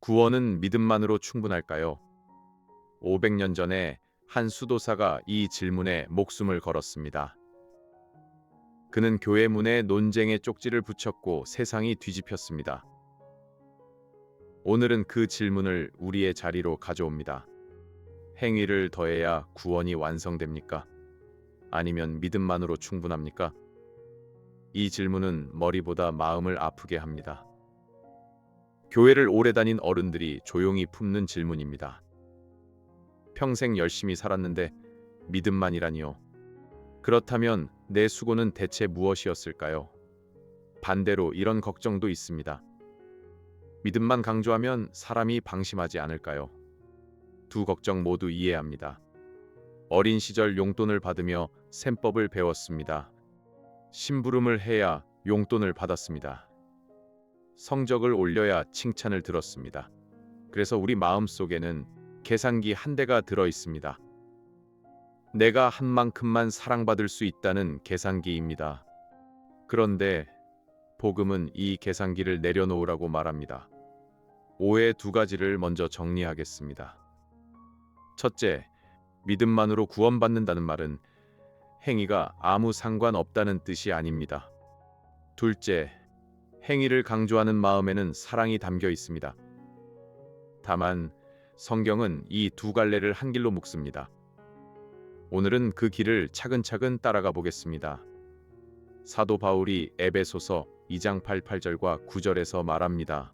구원은 믿음만으로 충분할까요? 500년 전에 한 수도사가 이 질문에 목숨을 걸었습니다. 그는 교회 문에 논쟁의 쪽지를 붙였고 세상이 뒤집혔습니다. 오늘은 그 질문을 우리의 자리로 가져옵니다. 행위를 더해야 구원이 완성됩니까? 아니면 믿음만으로 충분합니까? 이 질문은 머리보다 마음을 아프게 합니다. 교회를 오래 다닌 어른들이 조용히 품는 질문입니다. 평생 열심히 살았는데 믿음만이라니요. 그렇다면 내 수고는 대체 무엇이었을까요? 반대로 이런 걱정도 있습니다. 믿음만 강조하면 사람이 방심하지 않을까요? 두 걱정 모두 이해합니다. 어린 시절 용돈을 받으며 셈법을 배웠습니다. 심부름을 해야 용돈을 받았습니다. 성적을 올려야 칭찬을 들었습니다. 그래서 우리 마음속에는 계산기 한 대가 들어 있습니다. 내가 한 만큼만 사랑받을 수 있다는 계산기입니다. 그런데 복음은 이 계산기를 내려놓으라고 말합니다. 오해 두 가지를 먼저 정리하겠습니다. 첫째, 믿음만으로 구원받는다는 말은 행위가 아무 상관없다는 뜻이 아닙니다. 둘째, 행위를 강조하는 마음에는 사랑이 담겨 있습니다. 다만 성경은 이 두 갈래를 한 길로 묶습니다. 오늘은 그 길을 차근차근 따라가 보겠습니다. 사도 바울이 에베소서 2장 8절과 9절에서 말합니다.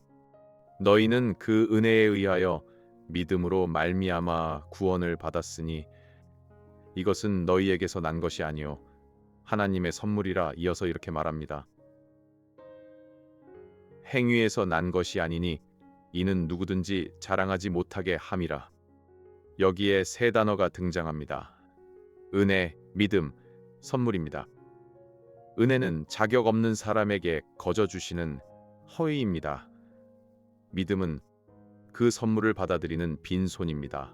너희는 그 은혜에 의하여 믿음으로 말미암아 구원을 받았으니 이것은 너희에게서 난 것이 아니요 하나님의 선물이라. 이어서 이렇게 말합니다. 행위에서 난 것이 아니니 이는 누구든지 자랑하지 못하게 함이라. 여기에 세 단어가 등장합니다. 은혜, 믿음, 선물입니다. 은혜는 자격 없는 사람에게 거저 주시는 허위입니다. 믿음은 그 선물을 받아들이는 빈손입니다.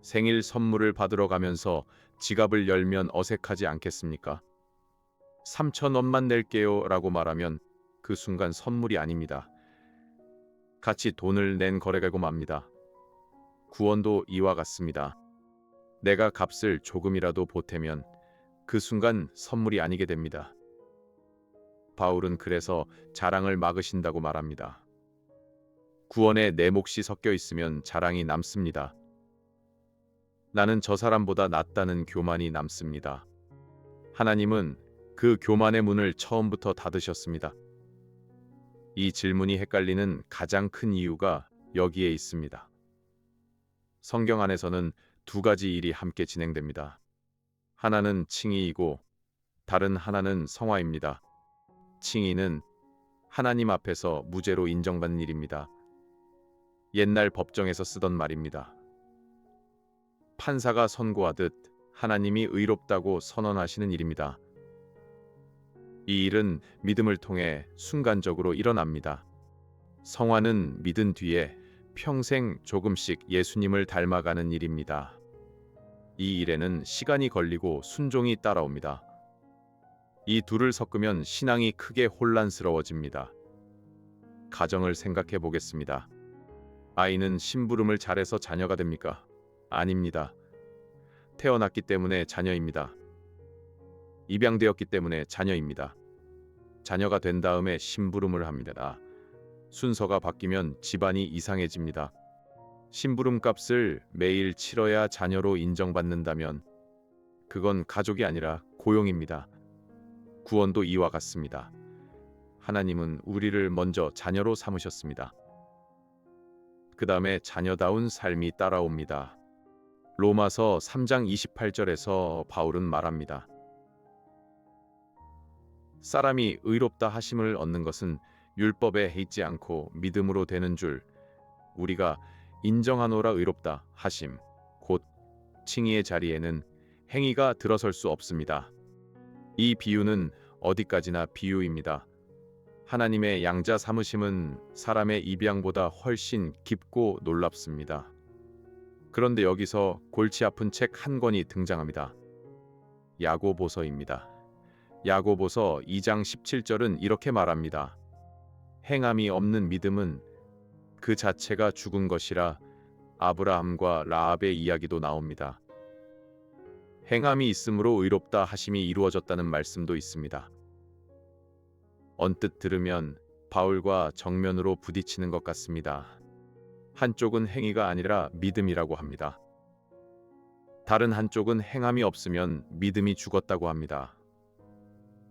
생일 선물을 받으러 가면서 지갑을 열면 어색하지 않겠습니까? 3,000원만 낼게요 라고 말하면 그 순간 선물이 아닙니다. 같이 돈을 낸 거래가고 맙니다. 구원도 이와 같습니다. 내가 값을 조금이라도 보태면 그 순간 선물이 아니게 됩니다. 바울은 그래서 자랑을 막으신다고 말합니다. 구원에 내 몫이 섞여 있으면 자랑이 남습니다. 나는 저 사람보다 낫다는 교만이 남습니다. 하나님은 그 교만의 문을 처음부터 닫으셨습니다. 이 질문이 헷갈리는 가장 큰 이유가 여기에 있습니다. 성경 안에서는 두 가지 일이 함께 진행됩니다. 하나는 칭의이고 다른 하나는 성화입니다. 칭의는 하나님 앞에서 무죄로 인정받는 일입니다. 옛날 법정에서 쓰던 말입니다. 판사가 선고하듯 하나님이 의롭다고 선언하시는 일입니다. 이 일은 믿음을 통해 순간적으로 일어납니다. 성화는 믿은 뒤에 평생 조금씩 예수님을 닮아가는 일입니다. 이 일에는 시간이 걸리고 순종이 따라옵니다. 이 둘을 섞으면 신앙이 크게 혼란스러워집니다. 가정을 생각해 보겠습니다. 아이는 심부름을 잘해서 자녀가 됩니까? 아닙니다. 태어났기 때문에 자녀입니다. 입양되었기 때문에 자녀입니다. 자녀가 된 다음에 심부름을 합니다. 순서가 바뀌면 집안이 이상해집니다. 심부름 값을 매일 치러야 자녀로 인정받는다면 그건 가족이 아니라 고용입니다. 구원도 이와 같습니다. 하나님은 우리를 먼저 자녀로 삼으셨습니다. 그 다음에 자녀다운 삶이 따라옵니다. 로마서 3장 28절에서 바울은 말합니다. 사람이 의롭다 하심을 얻는 것은 율법에 있지 않고 믿음으로 되는 줄 우리가 인정하노라. 의롭다 하심 곧 칭의의 자리에는 행위가 들어설 수 없습니다. 이 비유는 어디까지나 비유입니다. 하나님의 양자 삼으심은 사람의 입양보다 훨씬 깊고 놀랍습니다. 그런데 여기서 골치 아픈 책 한 권이 등장합니다. 야고보서입니다. 야고보서 2장 17절은 이렇게 말합니다. 행함이 없는 믿음은 그 자체가 죽은 것이라 아브라함과 라합의 이야기도 나옵니다. 행함이 있으므로 의롭다 하심이 이루어졌다는 말씀도 있습니다. 언뜻 들으면 바울과 정면으로 부딪히는 것 같습니다. 한쪽은 행위가 아니라 믿음이라고 합니다. 다른 한쪽은 행함이 없으면 믿음이 죽었다고 합니다.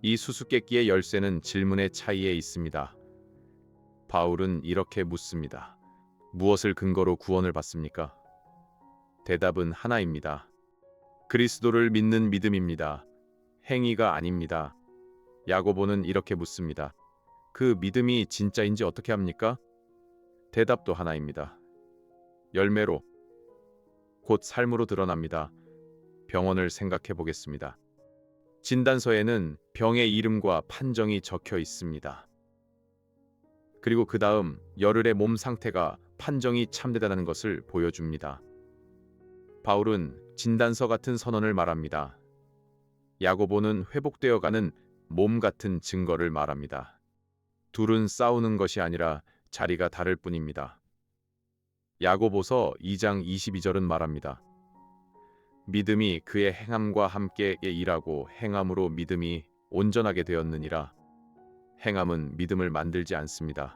이 수수께끼의 열쇠는 질문의 차이에 있습니다. 바울은 이렇게 묻습니다. 무엇을 근거로 구원을 받습니까? 대답은 하나입니다. 그리스도를 믿는 믿음입니다. 행위가 아닙니다. 야고보는 이렇게 묻습니다. 그 믿음이 진짜인지 어떻게 합니까? 대답도 하나입니다. 열매로, 곧 삶으로 드러납니다. 병원을 생각해 보겠습니다. 진단서에는 병의 이름과 판정이 적혀 있습니다. 그리고 그 다음 열흘의 몸 상태가 판정이 참되다는 것을 보여줍니다. 바울은 진단서 같은 선언을 말합니다. 야고보는 회복되어가는 몸 같은 증거를 말합니다. 둘은 싸우는 것이 아니라 자리가 다를 뿐입니다. 야고보서 2장 22절은 말합니다. 믿음이 그의 행함과 함께 일하고 행함으로 믿음이 온전하게 되었느니라. 행함은 믿음을 만들지 않습니다.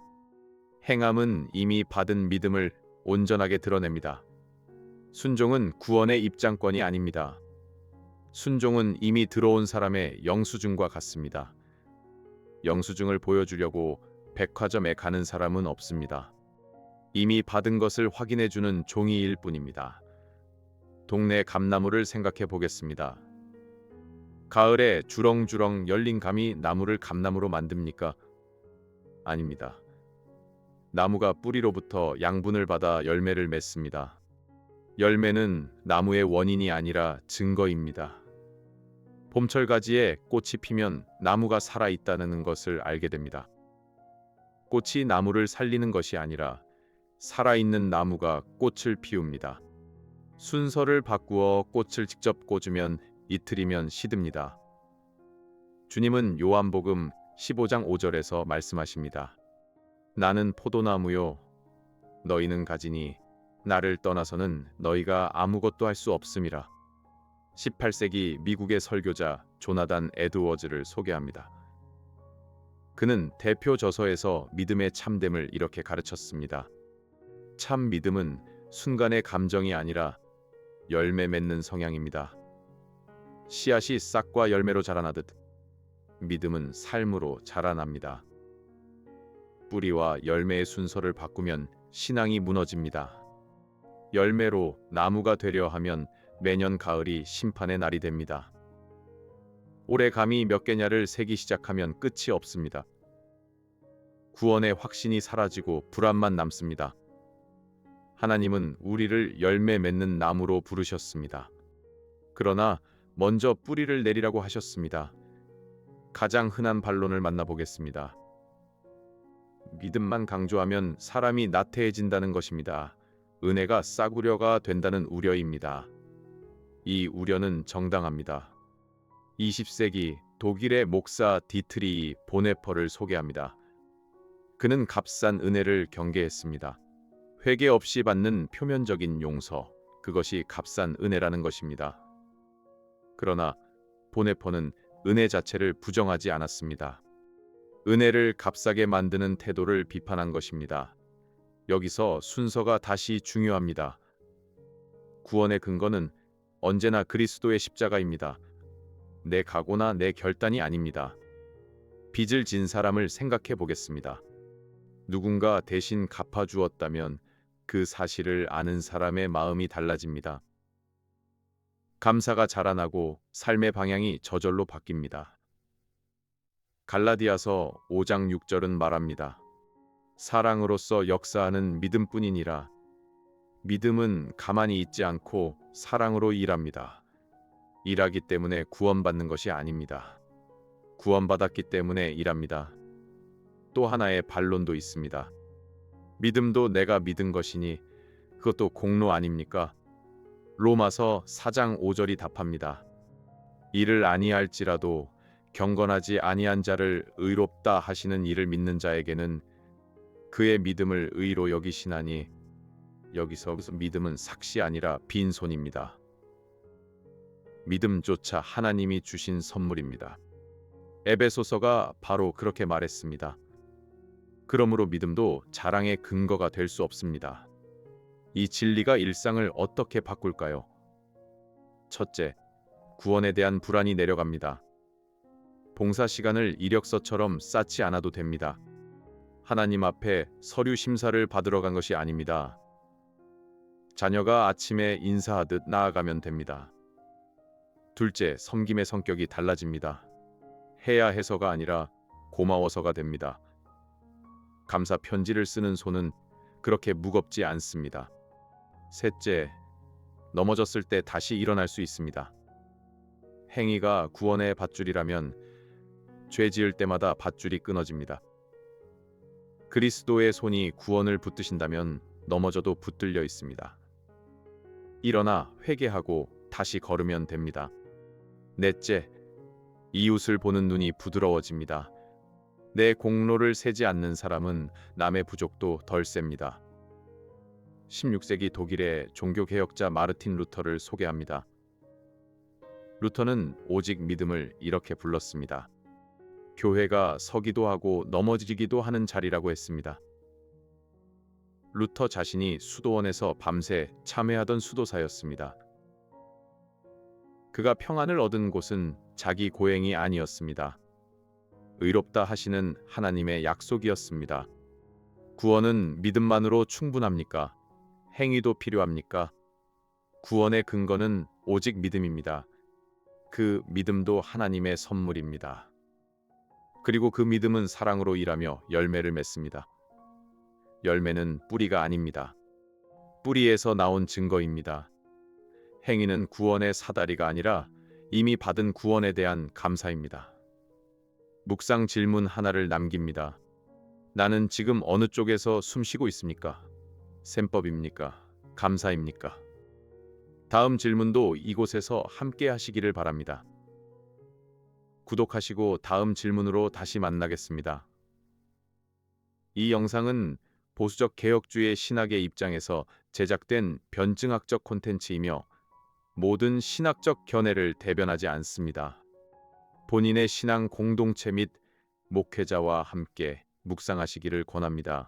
행함은 이미 받은 믿음을 온전하게 드러냅니다. 순종은 구원의 입장권이 아닙니다. 순종은 이미 들어온 사람의 영수증과 같습니다. 영수증을 보여주려고 백화점에 가는 사람은 없습니다. 이미 받은 것을 확인해주는 종이일 뿐입니다. 동네 감나무를 생각해 보겠습니다. 가을에 주렁주렁 열린 감이 나무를 감나무로 만듭니까? 아닙니다. 나무가 뿌리로부터 양분을 받아 열매를 맺습니다. 열매는 나무의 원인이 아니라 증거입니다. 봄철 가지에 꽃이 피면 나무가 살아있다는 것을 알게 됩니다. 꽃이 나무를 살리는 것이 아니라 살아있는 나무가 꽃을 피웁니다. 순서를 바꾸어 꽃을 직접 꽂으면 이틀이면 시듭니다. 주님은 요한복음 15장 5절에서 말씀하십니다. 나는 포도나무요 너희는 가지니 나를 떠나서는 너희가 아무것도 할 수 없음이라. 18세기 미국의 설교자 조나단 에드워즈를 소개합니다. 그는 대표 저서에서 믿음의 참됨을 이렇게 가르쳤습니다. 참 믿음은 순간의 감정이 아니라 열매 맺는 성향입니다. 씨앗이 싹과 열매로 자라나듯 믿음은 삶으로 자라납니다. 뿌리와 열매의 순서를 바꾸면 신앙이 무너집니다. 열매로 나무가 되려 하면 매년 가을이 심판의 날이 됩니다. 올해 감이 몇 개냐를 세기 시작하면 끝이 없습니다. 구원의 확신이 사라지고 불안만 남습니다. 하나님은 우리를 열매 맺는 나무로 부르셨습니다. 그러나 먼저 뿌리를 내리라고 하셨습니다. 가장 흔한 반론을 만나보겠습니다. 믿음만 강조하면 사람이 나태해진다는 것입니다. 은혜가 싸구려가 된다는 우려입니다. 이 우려는 정당합니다. 20세기 독일의 목사 디트리히 보네퍼를 소개합니다. 그는 값싼 은혜를 경계했습니다. 회개 없이 받는 표면적인 용서, 그것이 값싼 은혜라는 것입니다. 그러나 보네퍼는 은혜 자체를 부정하지 않았습니다. 은혜를 값싸게 만드는 태도를 비판한 것입니다. 여기서 순서가 다시 중요합니다. 구원의 근거는 언제나 그리스도의 십자가입니다. 내 각오나 내 결단이 아닙니다. 빚을 진 사람을 생각해 보겠습니다. 누군가 대신 갚아주었다면 그 사실을 아는 사람의 마음이 달라집니다. 감사가 자라나고 삶의 방향이 저절로 바뀝니다. 갈라디아서 5장 6절은 말합니다. 사랑으로서 역사하는 믿음뿐이니라. 믿음은 가만히 있지 않고 사랑으로 일합니다. 일하기 때문에 구원받는 것이 아닙니다. 구원받았기 때문에 일합니다. 또 하나의 반론도 있습니다. 믿음도 내가 믿은 것이니 그것도 공로 아닙니까? 로마서 4장 5절이 답합니다. 이를 아니할지라도 경건하지 아니한 자를 의롭다 하시는 이를 믿는 자에게는 그의 믿음을 의로 여기시나니 여기서 믿음은 삭시 아니라 빈손입니다. 믿음조차 하나님이 주신 선물입니다. 에베소서가 바로 그렇게 말했습니다. 그러므로 믿음도 자랑의 근거가 될 수 없습니다. 이 진리가 일상을 어떻게 바꿀까요? 첫째, 구원에 대한 불안이 내려갑니다. 봉사 시간을 이력서처럼 쌓지 않아도 됩니다. 하나님 앞에 서류 심사를 받으러 간 것이 아닙니다. 자녀가 아침에 인사하듯 나아가면 됩니다. 둘째, 섬김의 성격이 달라집니다. 해야 해서가 아니라 고마워서가 됩니다. 감사 편지를 쓰는 손은 그렇게 무겁지 않습니다. 셋째, 넘어졌을 때 다시 일어날 수 있습니다. 행위가 구원의 밧줄이라면 죄 지을 때마다 밧줄이 끊어집니다. 그리스도의 손이 구원을 붙드신다면 넘어져도 붙들려 있습니다. 일어나 회개하고 다시 걸으면 됩니다. 넷째, 이웃을 보는 눈이 부드러워집니다. 내 공로를 세지 않는 사람은 남의 부족도 덜 셉니다. 16세기 독일의 종교개혁자 마르틴 루터를 소개합니다. 루터는 오직 믿음을 이렇게 불렀습니다. 교회가 서기도 하고 넘어지기도 하는 자리라고 했습니다. 루터 자신이 수도원에서 밤새 참회하던 수도사였습니다. 그가 평안을 얻은 곳은 자기 고행이 아니었습니다. 의롭다 하시는 하나님의 약속이었습니다. 구원은 믿음만으로 충분합니까? 행위도 필요합니까? 구원의 근거는 오직 믿음입니다. 그 믿음도 하나님의 선물입니다. 그리고 그 믿음은 사랑으로 일하며 열매를 맺습니다. 열매는 뿌리가 아닙니다. 뿌리에서 나온 증거입니다. 행위는 구원의 사다리가 아니라 이미 받은 구원에 대한 감사입니다. 묵상 질문 하나를 남깁니다. 나는 지금 어느 쪽에서 숨쉬고 있습니까? 셈법입니까? 감사입니까? 다음 질문도 이곳에서 함께 하시기를 바랍니다. 구독하시고 다음 질문으로 다시 만나겠습니다. 이 영상은 보수적 개혁주의 신학의 입장에서 제작된 변증학적 콘텐츠이며 모든 신학적 견해를 대변하지 않습니다. 본인의 신앙 공동체 및 목회자와 함께 묵상하시기를 권합니다.